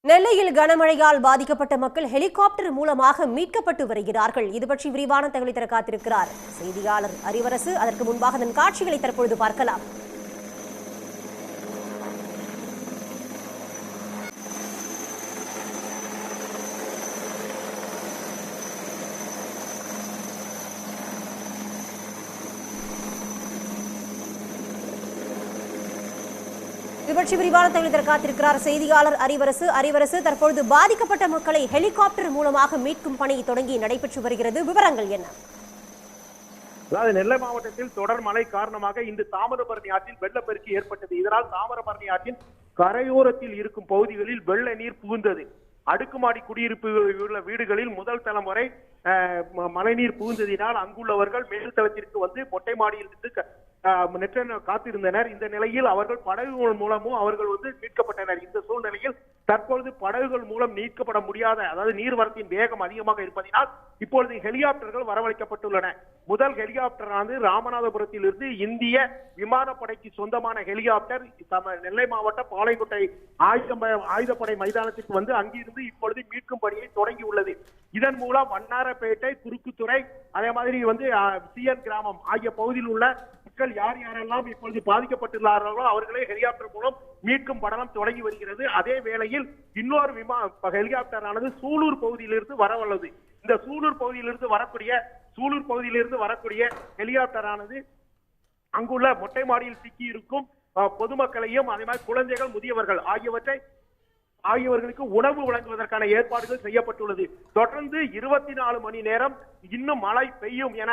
நெல்லையில் கனமழையால் பாதிக்கப்பட்ட மக்கள் ஹெலிகாப்டர் மூலமாக மீட்கப்பட்டு வருகிறார்கள். இது பற்றி விரிவான தகவலை தர காத்திருக்கிறார் செய்தியாளர் அறிவரசு. அதற்கு முன்பாக அதன் காட்சிகளை தற்பொழுது பார்க்கலாம். இது பற்றி விரிவான தகவலை காத்திருக்கிறார் செய்தியாளர் அறிவரசு. தற்பொழுது பாதிக்கப்பட்ட மக்களை ஹெலிகாப்டர் மூலமாக மீட்கும் பணி தொடங்கி நடைபெற்று வருகிறது. விவரங்கள் என்ன? அதாவது நெல்லை மாவட்டத்தில் தொடர் மழை காரணமாக இன்று தாமிரபரணி ஆற்றில் வெள்ளப்பெருக்கு ஏற்பட்டது. இதனால் தாமிரபரணி ஆற்றின் கரையோரத்தில் இருக்கும் பகுதிகளில் வெள்ள நீர் புகுந்தது. அடுக்குமாடி குடியிருப்பு உள்ள வீடுகளில் முதல் தளம் வரை மழைநீர் புகுந்ததினால் அங்குள்ளவர்கள் மேல்தளத்திற்கு வந்து மொட்டை மாடியில் இருந்து நெற்ற காத்திருந்தனர். இந்த நிலையில் அவர்கள் படகுகள் மூலமும் அவர்கள் வந்து மீட்கப்பட்டனர். இந்த சூழ்நிலையில் தற்பொழுது படகுகள் மூலம் மீட்கப்பட முடியாத, அதாவது நீர்வரத்தின் வேகம் அதிகமாக இருப்பதனால் இப்பொழுது ஹெலிகாப்டர்கள் வரவழைக்கப்பட்டுள்ளன. முதல் ஹெலிகாப்டரானது ராமநாதபுரத்தில் இருந்து இந்திய விமானப்படைக்கு சொந்தமான ஹெலிகாப்டர் நெல்லை மாவட்ட பாளையங்கோட்டை ஆயுதப்படை மைதானத்திற்கு வந்து அங்கிருந்து இப்பொழுது மீட்கும் பணியை தொடங்கி உள்ளது. இதன் மூலம் வண்ணாரப்பேட்டை, குறுக்குத்துறை, அதே மாதிரி வந்து சிஎன் கிராமம் ஆகிய பகுதியில் உள்ள மக்கள் யார் யாரெல்லாம் இப்பொழுது பாதிக்கப்பட்டுள்ளார்களோ அவர்களே ஹெலிகாப்டர் மூலம் மீட்கும் படலம் தொடங்கி வருகிறது. அதே வேளையில் இன்னொரு ஹெலிகாப்டர் ஆனது சூலூர் பகுதியிலிருந்து வரவுள்ளது. இந்த சூலூர் பகுதியிலிருந்து வரக்கூடிய ஹெலிகாப்டர் ஆனது அங்குள்ள மொட்டை மாடியில் சிக்கி இருக்கும் பொதுமக்களையும் அதே மாதிரி குழந்தைகள், முதியவர்கள் ஆகியவர்களுக்கு உணவு வழங்குவதற்கான ஏற்பாடுகள் செய்யப்பட்டுள்ளது. தொடர்ந்து 24 மணி நேரம் இன்னும் மழை பெய்யும் என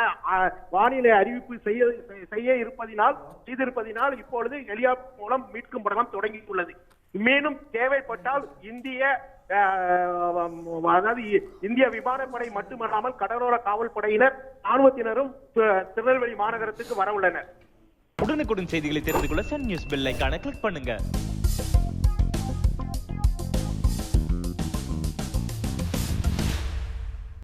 வானிலை அறிவிப்பு செய்திருப்பதினால் இப்பொழுது ஹெலிகாப்டர் மூலம் மீட்கும் படலம் தொடங்கியுள்ளது. மேலும் தேவைப்பட்டால் இந்திய விமானப்படை மட்டுமல்லாமல் கடலோர காவல் படையினர், ராணுவத்தினரும் திருநெல்வேலி மாநகரத்துக்கு வர உள்ளனர். உடனுக்குடன் செய்திகளை தெரிந்து கொள்ள சன் நியூஸ் பெல் ஐகானை கிளிக் பண்ணுங்க.